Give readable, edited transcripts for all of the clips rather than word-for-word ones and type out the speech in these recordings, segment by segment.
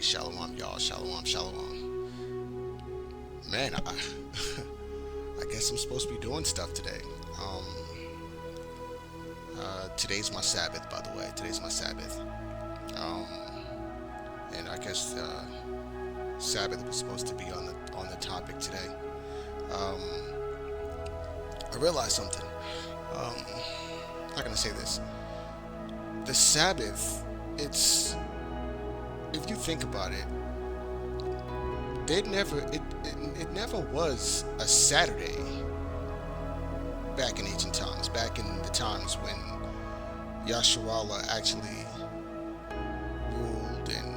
Shalom, y'all. Shalom, shalom. Man, I guess I'm supposed to be doing stuff today. Um, Today's my Sabbath, by the way. Today's my Sabbath. Um, and I guess Sabbath was supposed to be on the topic today. Um, I realized something. Um, how can I say this? The Sabbath. It's if you think about it, it never was a Saturday back in ancient times, back in the times when Yasharallah actually ruled and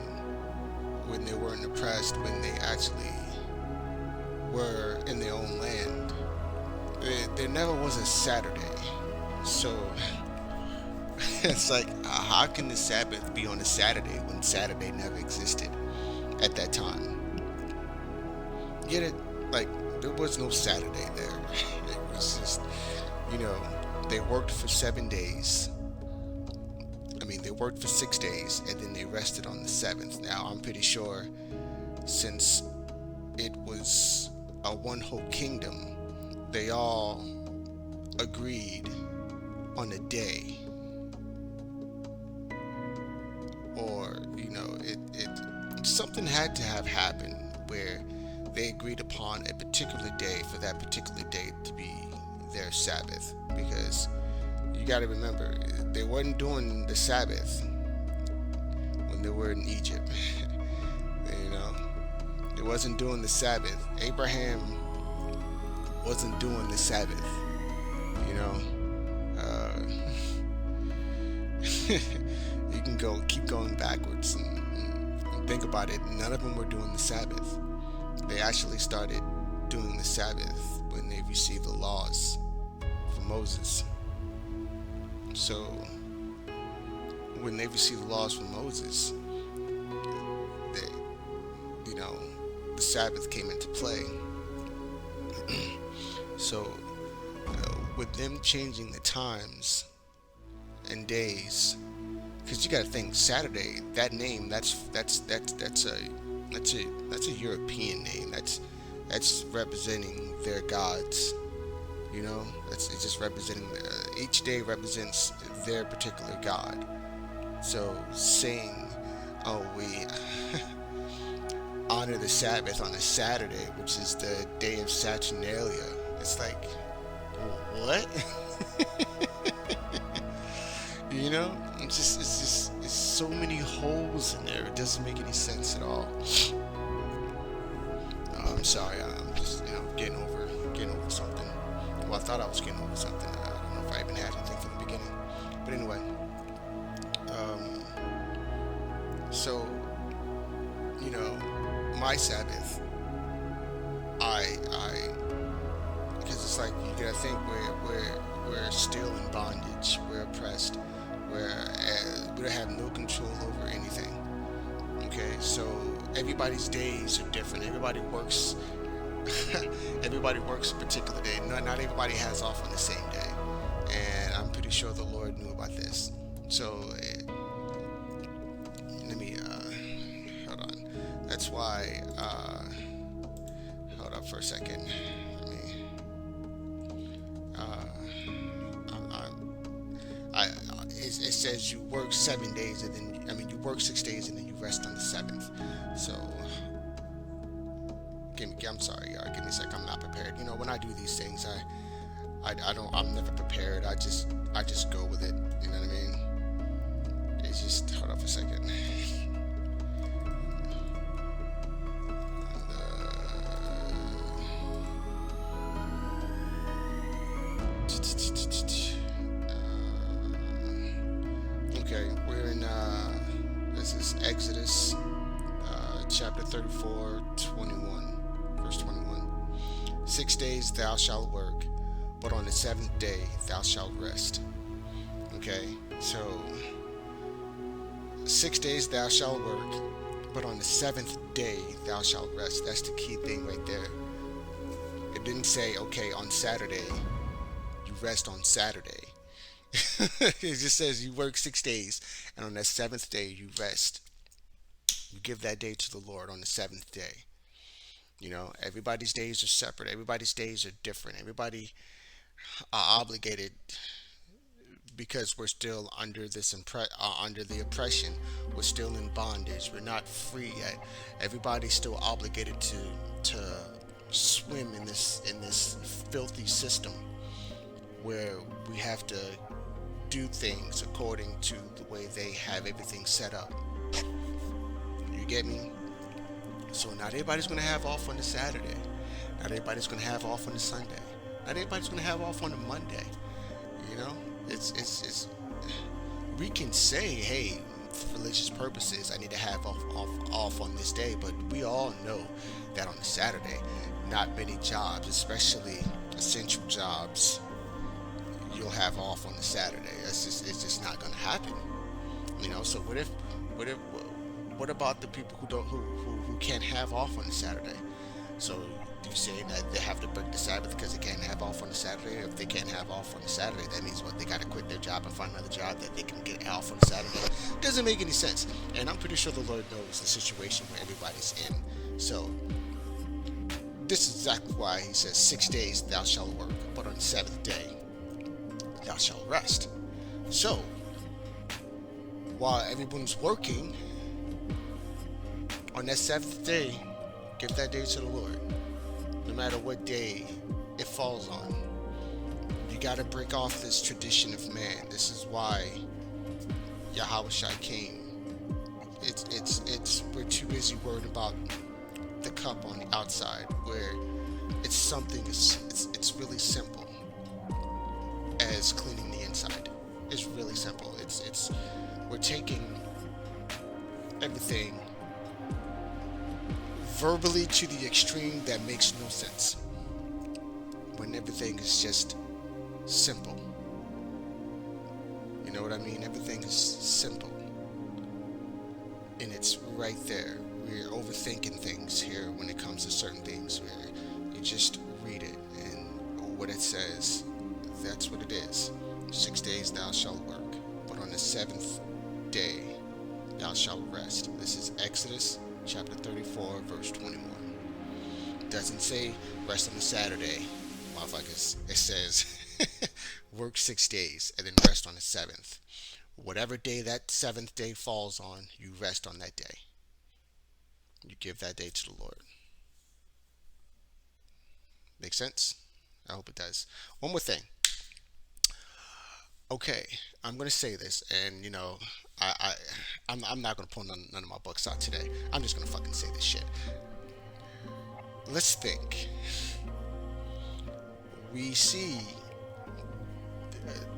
when they weren't oppressed, when they actually were in their own land. There never was a Saturday. So it's like, how can the Sabbath be on a Saturday when Saturday never existed at that time? Get it? Like, there was no Saturday there. It was just, you know, they worked for 7 days. I mean, they worked for 6 days and then they rested on the seventh. Now, I'm pretty sure since it was a one whole kingdom, they all agreed on a day. Or, it something had to have happened where they agreed upon a particular day for that particular day to be their Sabbath. Because you got to remember, they weren't doing the Sabbath when they were in Egypt. you know, they wasn't doing the Sabbath. Abraham wasn't doing the Sabbath. You know, uh, you can keep going backwards and think about it. None of them were doing the Sabbath. They actually started doing the Sabbath when they received the laws from Moses. So when they received the laws from Moses, the Sabbath came into play. So with them changing the times and days, because you got to think Saturday, that name, that's a European name. That's representing their gods. It's just representing each day represents their particular god. So saying, oh, we honor the Sabbath on a Saturday, which is the day of Saturnalia, it's like, what? It's so many holes in there. It doesn't make any sense at all. I'm sorry. I'm just, getting over something. Well, I thought I was getting over something. I don't know if I even had anything from the beginning. But anyway, so, my Sabbath, because it's like you gotta think we're still in bondage. We're oppressed. We have no control over anything. Okay, so everybody's days are different. Everybody works. Everybody works a particular day. Not everybody has off on the same day, and I'm pretty sure the Lord knew about this. So let me hold on. That's why. Hold up for a second. Let me. It says you work 7 days and then you work 6 days and then you rest on the seventh. So I'm sorry, y'all. Give me a sec. I'm not prepared. When I do these things, I'm never prepared. I just go with it. You know what I mean? It's just, hold on for a second. Okay, we're in, this is Exodus, chapter 34, 21, verse 21. 6 days thou shalt work, but on the seventh day thou shalt rest. Okay, so 6 days thou shalt work, but on the seventh day thou shalt rest. That's the key thing right there. It didn't say, okay, on Saturday, you rest on Saturday. It just says you work 6 days, and on that seventh day you rest. You give that day to the Lord on the seventh day. You know, everybody's days are separate. Everybody's days are different. Everybody are obligated because we're still under under the oppression. We're still in bondage. We're not free yet. Everybody's still obligated to swim in this filthy system where we have to do things according to the way they have everything set up. You get me? So not everybody's gonna have off on the Saturday. Not everybody's gonna have off on the Sunday. Not everybody's gonna have off on the Monday. You know, it's we can say, hey, for religious purposes, I need to have off on this day, but we all know that on the Saturday, not many jobs, especially essential jobs, you'll have off on the Saturday. It's just not gonna happen. You know, so what about the people who can't have off on the Saturday? So you saying that they have to break the Sabbath because they can't have off on the Saturday? If they can't have off on the Saturday, that means what? They got to quit their job and find another job that they can get off on the Saturday. Doesn't make any sense. And I'm pretty sure the Lord knows the situation where everybody's in. So this is exactly why He says 6 days thou shalt work, but on the seventh day thou shalt rest. So while everyone's working, on that seventh day, give that day to the Lord. No matter what day it falls on. You gotta break off this tradition of man. This is why Yahushua came. We're too busy worried about the cup on the outside, where it's something, it's really simple as cleaning the inside. It's really simple. We're taking everything verbally to the extreme that makes no sense, when everything is just simple. You know what I mean? Everything is simple, and it's right there. We're overthinking things here when it comes to certain things, where you just read it and what it says, that's what it is. 6 days thou shalt work, but on the seventh day thou shalt rest. This is Exodus chapter 34, verse 21. It doesn't say rest on the Saturday, motherfuckers. It says work 6 days and then rest on the seventh. Whatever day that seventh day falls on, you rest on that day. You give that day to the Lord. Make sense? I hope it does. One more thing. Okay, I'm gonna say this, and you know, I'm not gonna pull none of my books out today. I'm just gonna fucking say this shit. Let's think. We see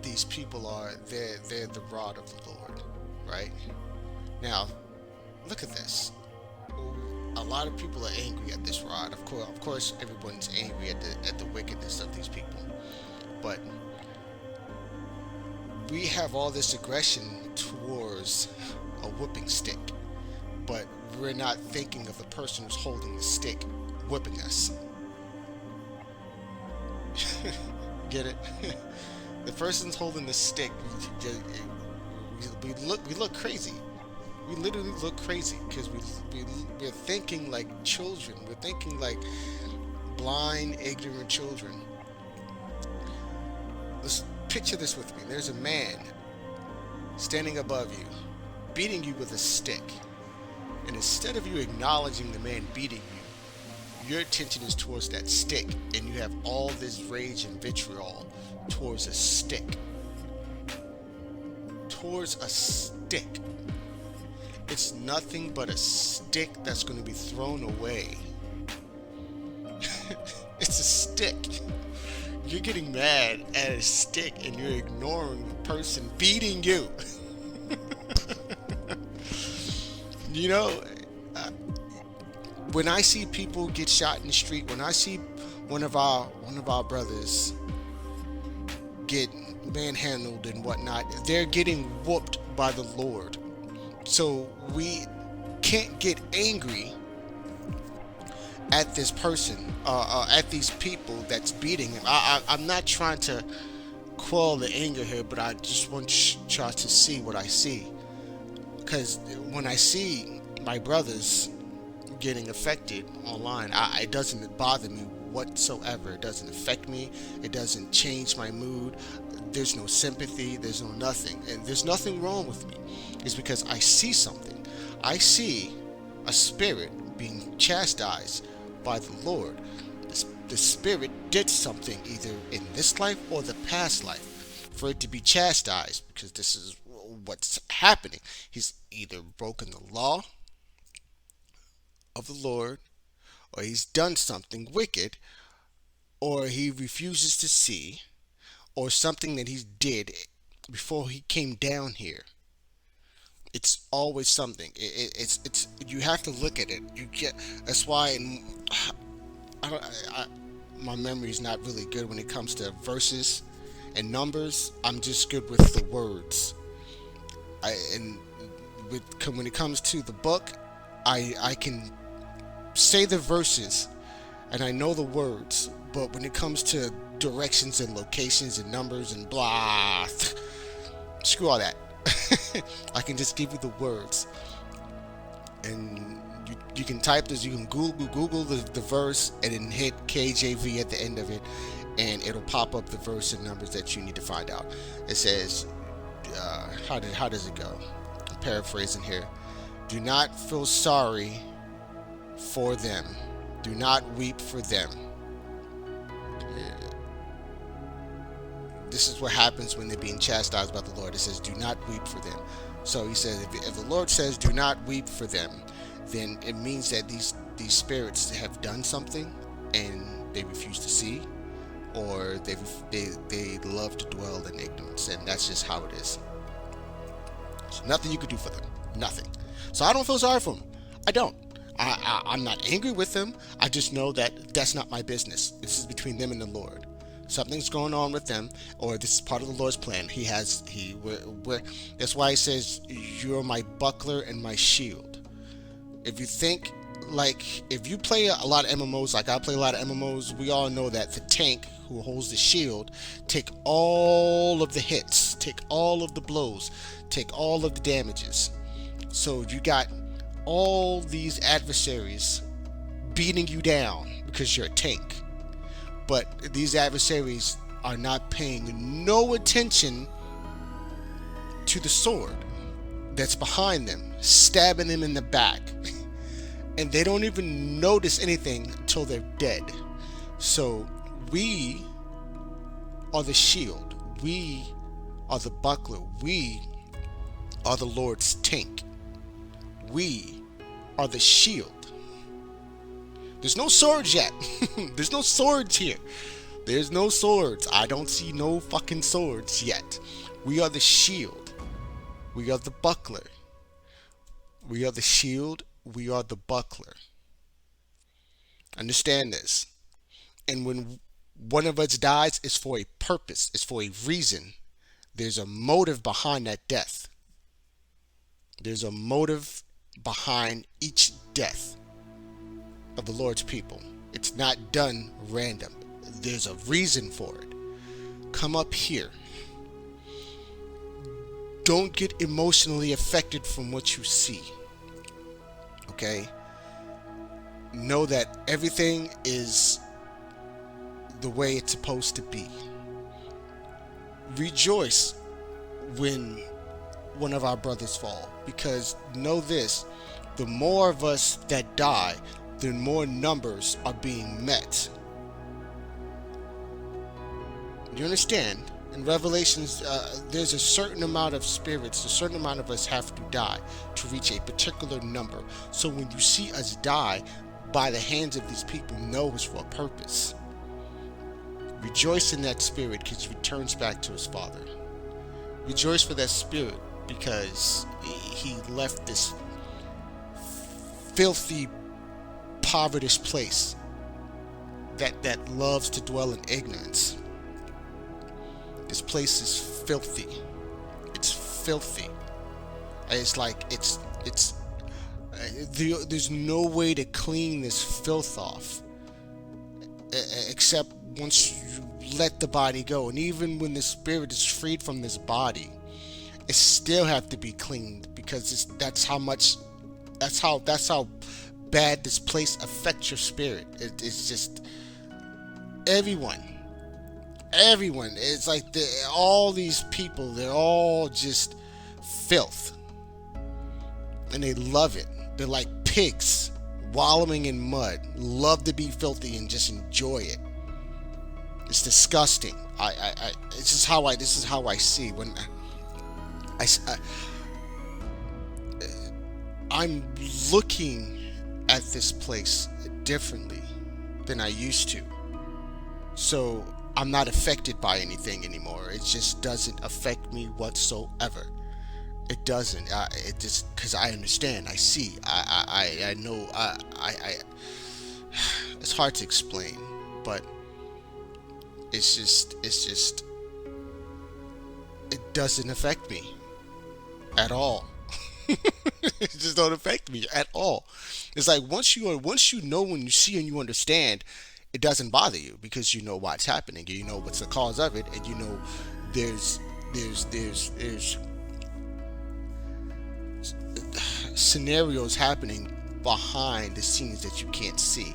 these people they're the rod of the Lord, right? Now, look at this. A lot of people are angry at this rod. Of course, everyone's angry at the wickedness of these people, but we have all this aggression towards a whipping stick, but we're not thinking of the person who's holding the stick whipping us. Get it? The person's holding the stick. We look crazy. We literally look crazy because we're thinking like children. We're thinking like blind, ignorant children. Let's picture this with me. There's a man standing above you, beating you with a stick. And instead of you acknowledging the man beating you, your attention is towards that stick, and you have all this rage and vitriol towards a stick. Towards a stick. It's nothing but a stick that's going to be thrown away. It's a stick. You're getting mad at a stick and you're ignoring the person beating you. You know, when I see people get shot in the street, when I see one of our brothers get manhandled and whatnot, they're getting whooped by the Lord. So we can't get angry at this person, at these people that's beating him. I'm not trying to quell the anger here, but I just want y'all to see what I see. Because when I see my brothers getting affected online, it doesn't bother me whatsoever. It doesn't affect me. It doesn't change my mood. There's no sympathy. There's no nothing. And there's nothing wrong with me. It's because I see something. I see a spirit being chastised by the Lord. The spirit did something either in this life or the past life for it to be chastised, because this is what's happening. He's either broken the law of the Lord, or he's done something wicked, or he refuses to see, or something that he did before he came down here. It's always something. It's you have to look at it. You get That's why my memory is not really good when it comes to verses and numbers. I'm just good with the words. When it comes to the book, I can say the verses and I know the words, but when it comes to directions and locations and numbers and blah, screw all that. I can just give you the words, and you can type this. You can Google the verse and then hit KJV at the end of it, and it'll pop up the verse and numbers that you need to find out. It says, how does it go? I'm paraphrasing here. Do not feel sorry for them. Do not weep for them. This is what happens when they're being chastised by the Lord. It says, do not weep for them. So he says, if the Lord says, do not weep for them, then it means that these spirits have done something and they refuse to see, or they love to dwell in ignorance, and that's just how it is. There's nothing you could do for them. Nothing. So I don't feel sorry for them. I don't. I'm not angry with them. I just know that that's not my business. This is between them and the Lord. Something's going on with them, or this is part of the Lord's plan. That's why he says, you're my buckler and my shield. If you think, if you play a lot of MMOs, like I play a lot of MMOs, we all know that the tank who holds the shield take all of the hits, take all of the blows, take all of the damages. So you got all these adversaries beating you down because you're a tank. But these adversaries are not paying no attention to the sword that's behind them, stabbing them in the back. And they don't even notice anything until they're dead. So we are the shield. We are the buckler. We are the Lord's tank. We are the shield. There's no swords yet. There's no swords here. There's no swords. I don't see no fucking swords yet. We are the shield. We are the buckler. We are the shield. We are the buckler. Understand this. And when one of us dies, it's for a purpose. It's for a reason. There's a motive behind that death. There's a motive behind each death of the Lord's people. It's not done random. There's a reason for it. Come up here. Don't get emotionally affected from what you see. Okay? Know that everything is the way it's supposed to be. Rejoice when one of our brothers fall, because know this, the more of us that die, the more numbers are being met. You understand? In Revelations, there's a certain amount of spirits, a certain amount of us have to die to reach a particular number. So when you see us die by the hands of these people, know it's for a purpose. Rejoice in that spirit because he returns back to his Father. Rejoice for that spirit because he left this filthy, poverty place that loves to dwell in ignorance. This place is filthy. It's filthy. It's like there's no way to clean this filth off except once you let the body go. And even when the spirit is freed from this body, it still have to be cleaned, because that's how much That's how bad this place affects your spirit. It's just everyone, everyone. It's like all these people. They're all just filth, and they love it. They're like pigs wallowing in mud. Love to be filthy and just enjoy it. It's disgusting. This is how I see when I I'm looking at this place differently than I used to. So I'm not affected by anything anymore. It just doesn't affect me whatsoever. It doesn't. It just because I understand. I see. I know. It's hard to explain, but it's just it doesn't affect me at all. It just don't affect me at all. It's like once you know, when you see and you understand, it doesn't bother you because you know what's happening. You know what's the cause of it, and you know there's there's scenarios happening behind the scenes that you can't see,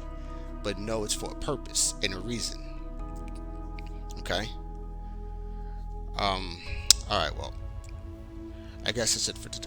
but know it's for a purpose and a reason. Okay. Um. All right. Well, I guess that's it for today.